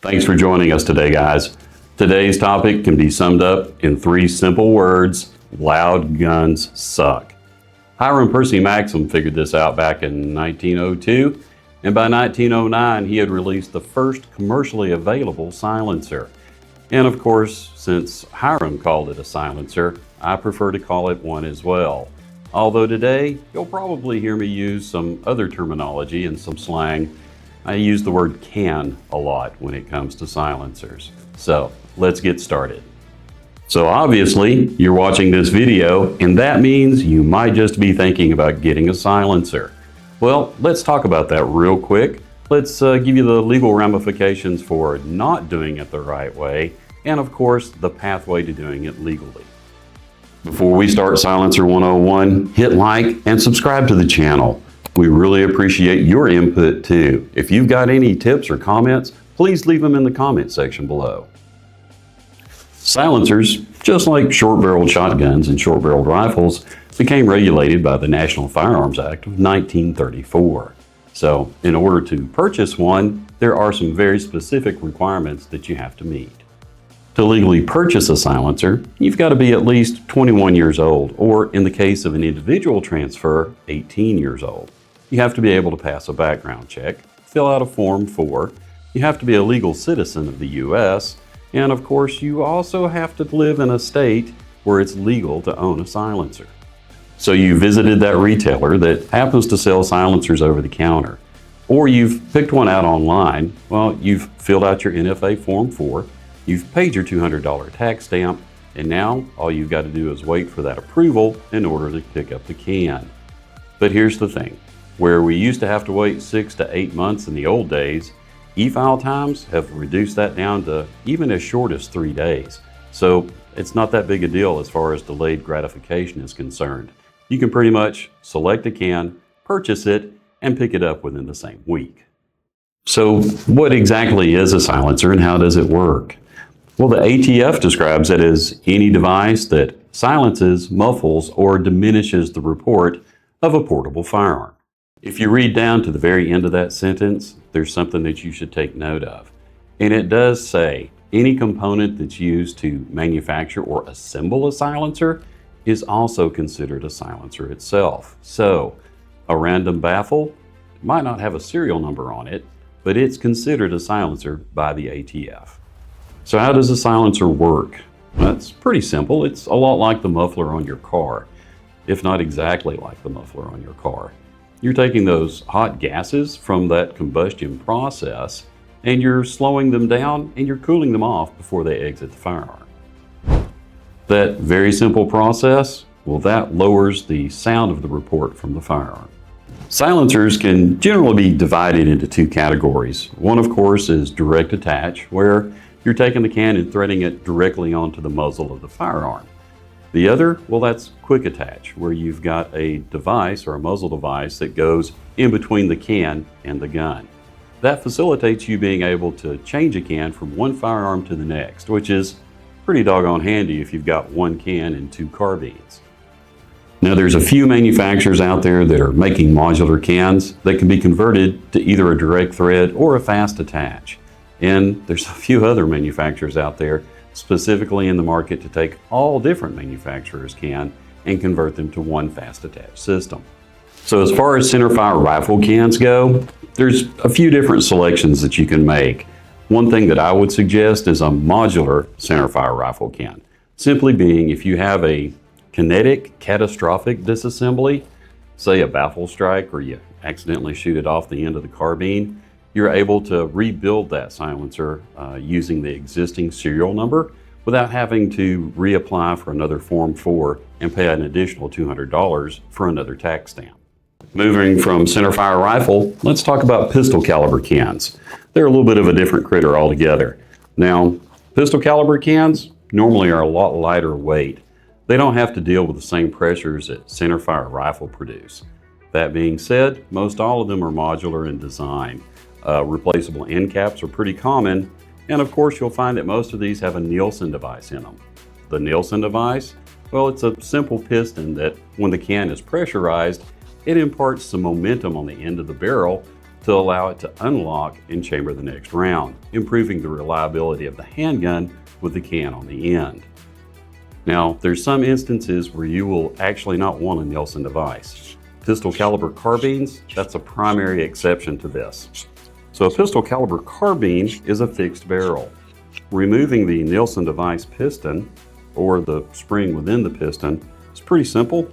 Thanks for joining us today, guys. Today's topic can be summed up in 3 simple words: loud guns suck. Hiram Percy Maxim figured this out back in 1902, and by 1909 he had released the first commercially available silencer. And of course, since Hiram called it a silencer, I prefer to call it one as well. Although today, you'll probably hear me use some other terminology and some slang. I use the word can a lot when it comes to silencers. So let's get started. So obviously, you're watching this video, and that means you might just be thinking about getting a silencer. Well, let's talk about that real quick. Let's give you the legal ramifications for not doing it the right way, and of course, the pathway to doing it legally. Before we start Silencer 101, hit like and subscribe to the channel. We really appreciate your input too. If you've got any tips or comments, please leave them in the comment section below. Silencers, just like short-barreled shotguns and short-barreled rifles, became regulated by the National Firearms Act of 1934. So, in order to purchase one, there are some very specific requirements that you have to meet. To legally purchase a silencer, you've got to be at least 21 years old, or in the case of an individual transfer, 18 years old. You have to be able to pass a background check, fill out a Form 4, you have to be a legal citizen of the U.S., and of course you also have to live in a state where it's legal to own a silencer. So you visited that retailer that happens to sell silencers over the counter, or you've picked one out online. Well, you've filled out your NFA Form 4, you've paid your $200 tax stamp, and now all you've got to do is wait for that approval in order to pick up the can. But here's the thing. Where we used to have to wait 6 to 8 months in the old days, e-file times have reduced that down to even as short as 3 days. So it's not that big a deal as far as delayed gratification is concerned. You can pretty much select a can, purchase it, and pick it up within the same week. So what exactly is a silencer and how does it work? Well, the ATF describes it as any device that silences, muffles, or diminishes the report of a portable firearm. If you read down to the very end of that sentence, there's something that you should take note of. And it does say any component that's used to manufacture or assemble a silencer is also considered a silencer itself. So a random baffle might not have a serial number on it, but it's considered a silencer by the ATF. So how does a silencer work? Well, it's pretty simple. It's a lot like the muffler on your car, if not exactly like the muffler on your car. You're taking those hot gases from that combustion process and you're slowing them down and you're cooling them off before they exit the firearm. That very simple process, well, that lowers the sound of the report from the firearm. Silencers can generally be divided into 2 categories. One, of course, is direct attach, where you're taking the can and threading it directly onto the muzzle of the firearm. The other, well, that's quick attach, where you've got a device or a muzzle device that goes in between the can and the gun. That facilitates you being able to change a can from one firearm to the next, which is pretty doggone handy if you've got one can and 2 carbines. Now, there's a few manufacturers out there that are making modular cans that can be converted to either a direct thread or a fast attach. And there's a few other manufacturers out there specifically in the market to take all different manufacturers' can and convert them to one fast attach system. So as far as centerfire rifle cans go, there's a few different selections that you can make. One thing that I would suggest is a modular centerfire rifle can. Simply being, if you have a kinetic catastrophic disassembly, say a baffle strike or you accidentally shoot it off the end of the carbine, you're able to rebuild that silencer using the existing serial number without having to reapply for another Form 4 and pay an additional $200 for another tax stamp. Moving from centerfire rifle, let's talk about pistol caliber cans. They're a little bit of a different critter altogether. Now, pistol caliber cans normally are a lot lighter weight. They don't have to deal with the same pressures that centerfire rifle produce. That being said, most all of them are modular in design. Replaceable end caps are pretty common, and of course you'll find that most of these have a Nielsen device in them. The Nielsen device, well, it's a simple piston that when the can is pressurized, it imparts some momentum on the end of the barrel to allow it to unlock and chamber the next round, improving the reliability of the handgun with the can on the end. Now, there's some instances where you will actually not want a Nielsen device. Pistol caliber carbines, that's a primary exception to this. So a pistol caliber carbine is a fixed barrel. Removing the Nielsen device piston or the spring within the piston is pretty simple.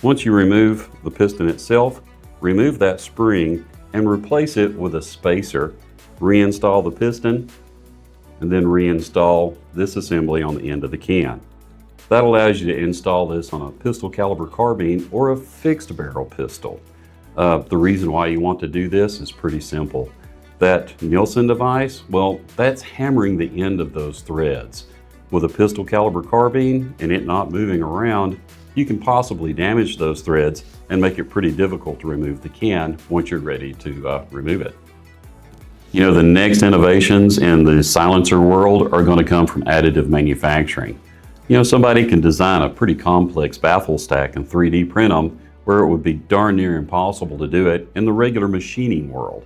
Once you remove the piston itself, remove that spring and replace it with a spacer. Reinstall the piston and then reinstall this assembly on the end of the can. That allows you to install this on a pistol caliber carbine or a fixed barrel pistol. The reason why you want to do this is pretty simple. That Nielsen device, well, that's hammering the end of those threads. With a pistol caliber carbine and it not moving around, you can possibly damage those threads and make it pretty difficult to remove the can once you're ready to remove it. You know, the next innovations in the silencer world are going to come from additive manufacturing. You know, somebody can design a pretty complex baffle stack and 3D print them where it would be darn near impossible to do it in the regular machining world.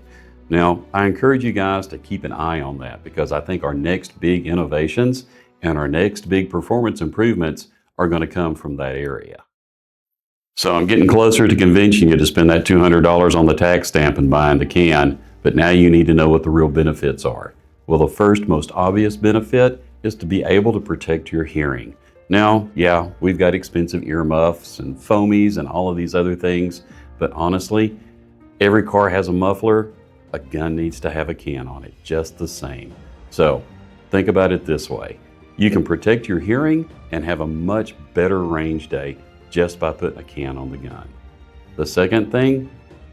Now, I encourage you guys to keep an eye on that because I think our next big innovations and our next big performance improvements are going to come from that area. So I'm getting closer to convincing you to spend that $200 on the tax stamp and buying the can, but now you need to know what the real benefits are. Well, the first most obvious benefit is to be able to protect your hearing. Now, yeah, we've got expensive earmuffs and foamies and all of these other things, but honestly, every car has a muffler. A gun needs to have a can on it, just the same. So think about it this way. You can protect your hearing and have a much better range day just by putting a can on the gun. The second thing,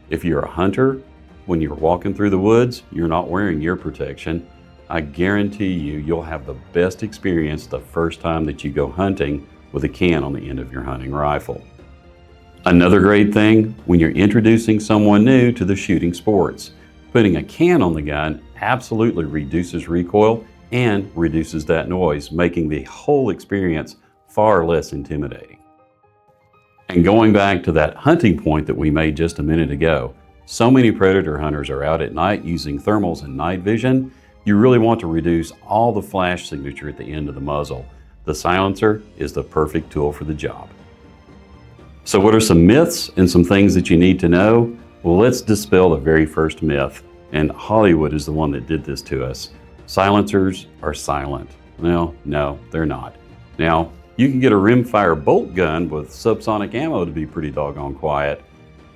if you're a hunter, when you're walking through the woods, you're not wearing ear protection. I guarantee you'll have the best experience the first time that you go hunting with a can on the end of your hunting rifle. Another great thing, when you're introducing someone new to the shooting sports, putting a can on the gun absolutely reduces recoil and reduces that noise, making the whole experience far less intimidating. And going back to that hunting point that we made just a minute ago, so many predator hunters are out at night using thermals and night vision. You really want to reduce all the flash signature at the end of the muzzle. The silencer is the perfect tool for the job. So what are some myths and some things that you need to know? Well, let's dispel the very first myth, and Hollywood is the one that did this to us. Silencers are silent. Well, no, they're not. Now, you can get a rimfire bolt gun with subsonic ammo to be pretty doggone quiet,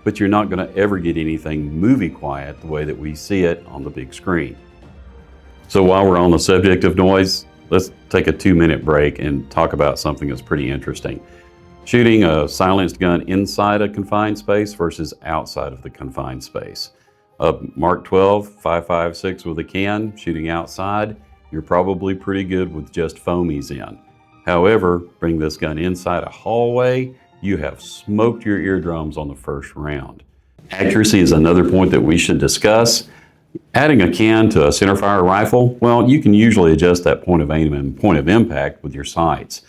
but you're not going to ever get anything movie quiet the way that we see it on the big screen. So while we're on the subject of noise, let's take a 2-minute break and talk about something that's pretty interesting. Shooting a silenced gun inside a confined space versus outside of the confined space. A Mark 12 5.56 with a can shooting outside, you're probably pretty good with just foamies in. However, bring this gun inside a hallway, you have smoked your eardrums on the first round. Accuracy is another point that we should discuss. Adding a can to a centerfire rifle, well, you can usually adjust that point of aim and point of impact with your sights.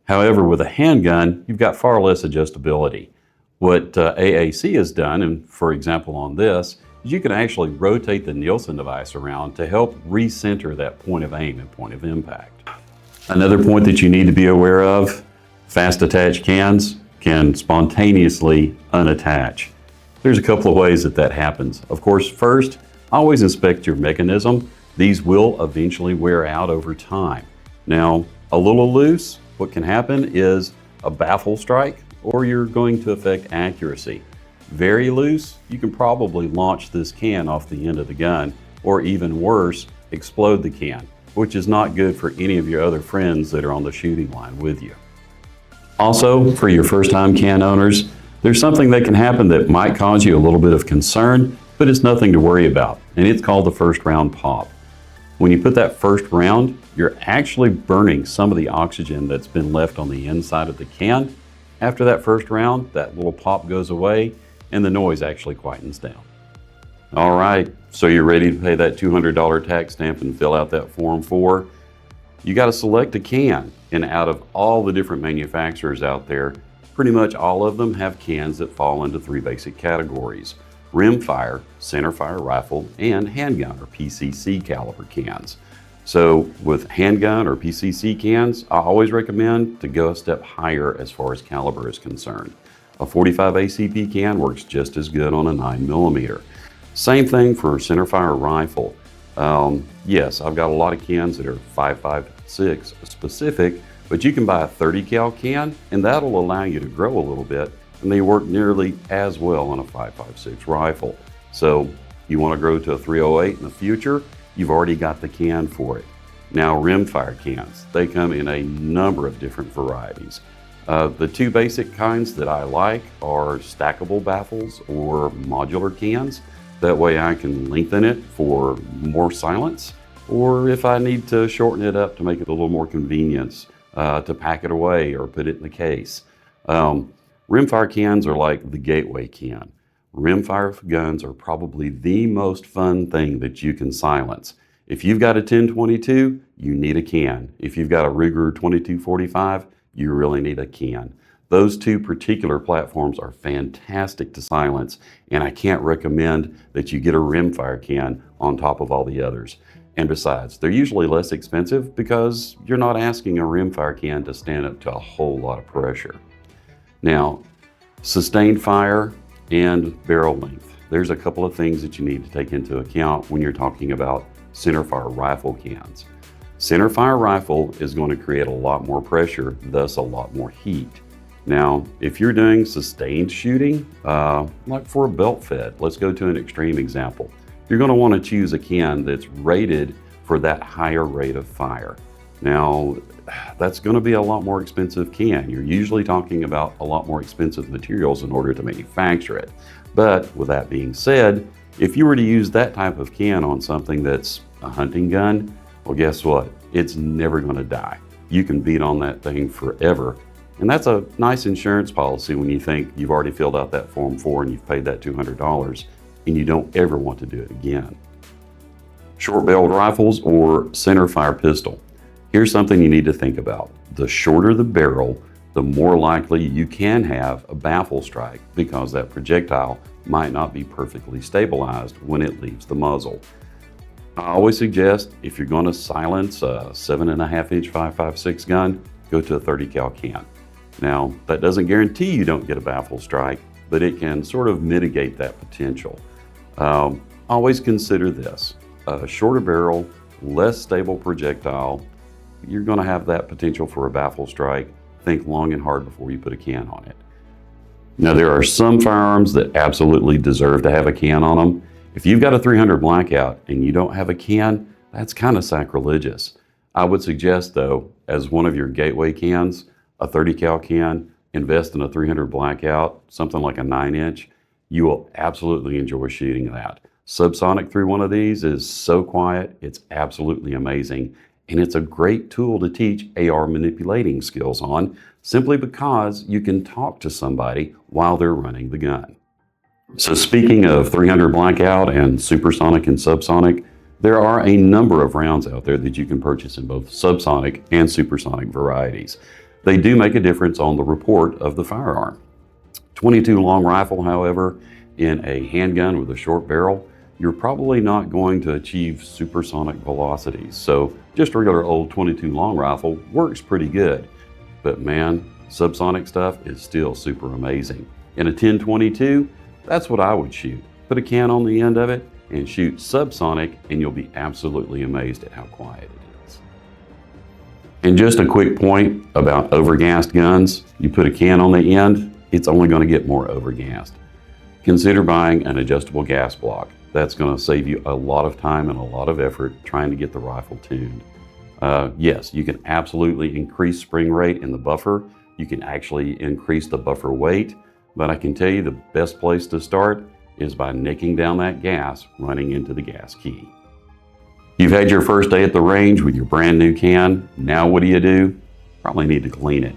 However, with a handgun, you've got far less adjustability. What AAC has done, and for example on this, is you can actually rotate the Nielsen device around to help recenter that point of aim and point of impact. Another point that you need to be aware of, fast attach cans can spontaneously unattach. There's a couple of ways that happens. Of course, first, always inspect your mechanism. These will eventually wear out over time. Now, a little loose, what can happen is a baffle strike, or you're going to affect accuracy. Very loose, you can probably launch this can off the end of the gun, or even worse, explode the can, which is not good for any of your other friends that are on the shooting line with you. Also, for your first-time can owners, there's something that can happen that might cause you a little bit of concern, but it's nothing to worry about, and it's called the first round pop. When you put that first round, you're actually burning some of the oxygen that's been left on the inside of the can. After that first round, that little pop goes away and the noise actually quietens down. All right, so you're ready to pay that $200 tax stamp and fill out that Form 4. You got to select a can, and out of all the different manufacturers out there, pretty much all of them have cans that fall into 3 basic categories. rimfire, centerfire rifle, and handgun or PCC caliber cans. So with handgun or PCC cans, I always recommend to go a step higher as far as caliber is concerned. A 45 ACP can works just as good on a 9mm. Same thing for centerfire rifle. Yes, I've got a lot of cans that are 5.56 specific, but you can buy a 30 cal can and that'll allow you to grow a little bit, and they work nearly as well on a 5.56 rifle. So you want to grow to a 308 in the future, you've already got the can for it. Now rimfire cans, they come in a number of different varieties. The two basic kinds that I like are stackable baffles or modular cans. That way I can lengthen it for more silence, or if I need to shorten it up to make it a little more convenience to pack it away or put it in the case. Rimfire cans are like the gateway can. Rimfire guns are probably the most fun thing that you can silence. If you've got a 10-22, you need a can. If you've got a Ruger 22-45, you really need a can. Those two particular platforms are fantastic to silence, and I can't recommend that you get a rimfire can on top of all the others. And besides, they're usually less expensive because you're not asking a rimfire can to stand up to a whole lot of pressure. Now, sustained fire and barrel length. There's a couple of things that you need to take into account when you're talking about centerfire rifle cans. Centerfire rifle is going to create a lot more pressure, thus a lot more heat. Now, if you're doing sustained shooting, like for a belt fed, let's go to an extreme example. You're going to want to choose a can that's rated for that higher rate of fire. Now, that's going to be a lot more expensive can. You're usually talking about a lot more expensive materials in order to manufacture it. But with that being said, if you were to use that type of can on something that's a hunting gun, well, guess what? It's never going to die. You can beat on that thing forever. And that's a nice insurance policy when you think you've already filled out that Form 4 and you've paid that $200 and you don't ever want to do it again. Short-barreled rifles or centerfire pistol. Here's something you need to think about. The shorter the barrel, the more likely you can have a baffle strike because that projectile might not be perfectly stabilized when it leaves the muzzle. I always suggest if you're going to silence a 7.5-inch 5.56 gun, go to a 30 cal can. Now, that doesn't guarantee you don't get a baffle strike, but it can sort of mitigate that potential. Always consider this: a shorter barrel, less stable projectile, you're going to have that potential for a baffle strike. Think long and hard before you put a can on it. Now, there are some firearms that absolutely deserve to have a can on them. If you've got a 300 blackout and you don't have a can, that's kind of sacrilegious. I would suggest, though, as one of your gateway cans, a 30 cal can, invest in a 300 blackout, something like a 9-inch. You will absolutely enjoy shooting that. Subsonic through one of these is so quiet, it's absolutely amazing. And it's a great tool to teach AR manipulating skills on, simply because you can talk to somebody while they're running the gun. So speaking of 300 blackout and supersonic and subsonic, there are a number of rounds out there that you can purchase in both subsonic and supersonic varieties. They do make a difference on the report of the firearm. 22 long rifle, however, in a handgun with a short barrel, you're probably not going to achieve supersonic velocities. So just a regular old 22 long rifle works pretty good. But man, subsonic stuff is still super amazing. In a 10-22, that's what I would shoot. Put a can on the end of it and shoot subsonic, and you'll be absolutely amazed at how quiet it is. And just a quick point about overgassed guns. You put a can on the end, it's only going to get more overgassed. Consider buying an adjustable gas block. That's going to save you a lot of time and a lot of effort trying to get the rifle tuned. Yes, you can absolutely increase spring rate in the buffer. You can actually increase the buffer weight, but I can tell you the best place to start is by nicking down that gas running into the gas key. You've had your first day at the range with your brand new can. Now what do? Probably need to clean it.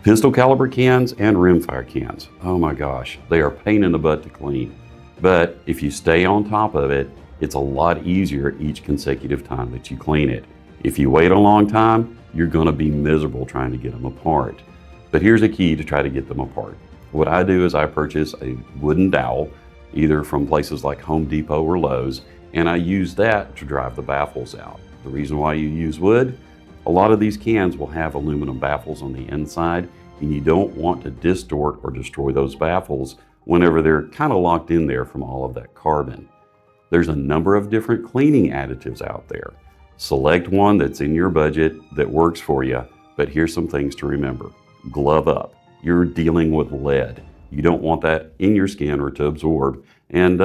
Pistol caliber cans and rimfire cans. Oh my gosh, they are a pain in the butt to clean. But if you stay on top of it, it's a lot easier each consecutive time that you clean it. If you wait a long time, you're going to be miserable trying to get them apart. But here's a key to try to get them apart. What I do is I purchase a wooden dowel either from places like Home Depot or Lowe's, and I use that to drive the baffles out. The reason why you use wood, a lot of these cans will have aluminum baffles on the inside, and you don't want to distort or destroy those baffles whenever they're kind of locked in there from all of that carbon. There's a number of different cleaning additives out there. Select one that's in your budget that works for you, but here's some things to remember. Glove up. You're dealing with lead. You don't want that in your skin or to absorb, and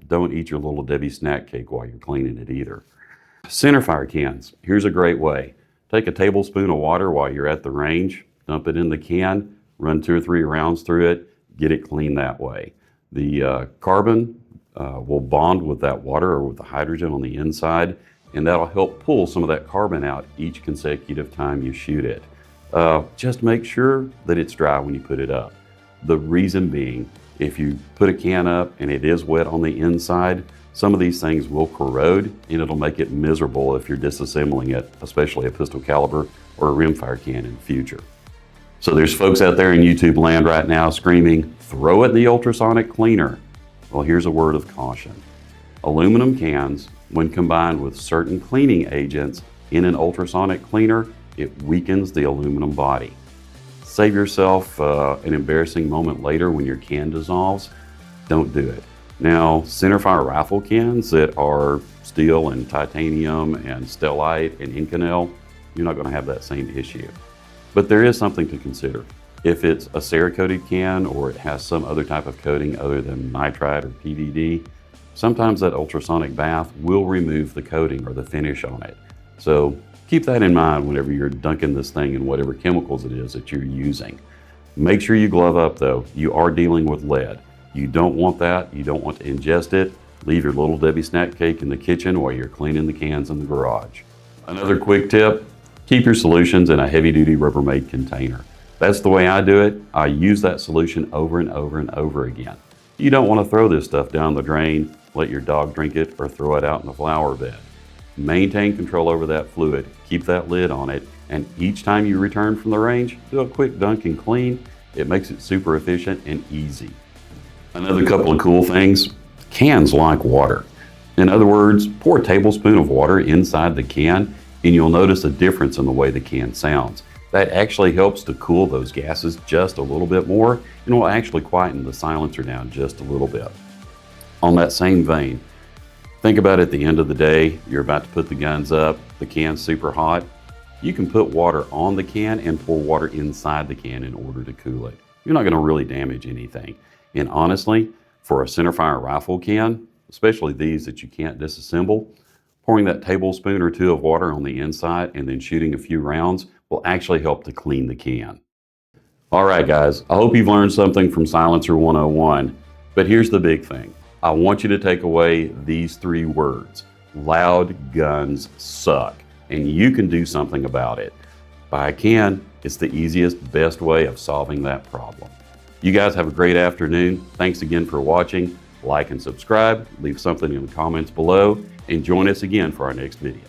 don't eat your little Debbie snack cake while you're cleaning it either. Centerfire cans. Here's a great way. Take a tablespoon of water while you're at the range, dump it in the can, run 2 or 3 rounds through it, get it clean that way. The carbon will bond with that water or with the hydrogen on the inside, and that'll help pull some of that carbon out each consecutive time you shoot it. Just make sure that it's dry when you put it up. The reason being, if you put a can up and it is wet on the inside, some of these things will corrode and it'll make it miserable if you're disassembling it, especially a pistol caliber or a rimfire can in the future. So there's folks out there in YouTube land right now screaming, throw it in the ultrasonic cleaner. Well, here's a word of caution. Aluminum cans, when combined with certain cleaning agents in an ultrasonic cleaner, it weakens the aluminum body. Save yourself an embarrassing moment later when your can dissolves. Don't do it. Now, centerfire rifle cans that are steel and titanium and stellite and Inconel, you're not going to have that same issue. But there is something to consider. If it's a Cerakoted can or it has some other type of coating other than nitride or PVD, sometimes that ultrasonic bath will remove the coating or the finish on it. So keep that in mind whenever you're dunking this thing in whatever chemicals it is that you're using. Make sure you glove up though. You are dealing with lead. You don't want that. You don't want to ingest it. Leave your little Debbie snack cake in the kitchen while you're cleaning the cans in the garage. Another quick tip, keep your solutions in a heavy-duty Rubbermaid container. That's the way I do it. I use that solution over and over and over again. You don't want to throw this stuff down the drain, let your dog drink it, or throw it out in the flower bed. Maintain control over that fluid, keep that lid on it, and each time you return from the range, do a quick dunk and clean. It makes it super efficient and easy. Another couple of cool things, cans like water. In other words, pour a tablespoon of water inside the can and you'll notice a difference in the way the can sounds. That actually helps to cool those gases just a little bit more and will actually quieten the silencer down just a little bit. On that same vein, think about at the end of the day, you're about to put the guns up, the can's super hot. You can put water on the can and pour water inside the can in order to cool it. You're not going to really damage anything. And honestly, for a centerfire rifle can, especially these that you can't disassemble, pouring that tablespoon or 2 of water on the inside and then shooting a few rounds will actually help to clean the can. All right, guys, I hope you've learned something from Silencer 101, but here's the big thing. I want you to take away these 3 words. Loud guns suck, and you can do something about it. Buy a can. It's the easiest, best way of solving that problem. You guys have a great afternoon. Thanks again for watching. Like and subscribe, leave something in the comments below, and join us again for our next video.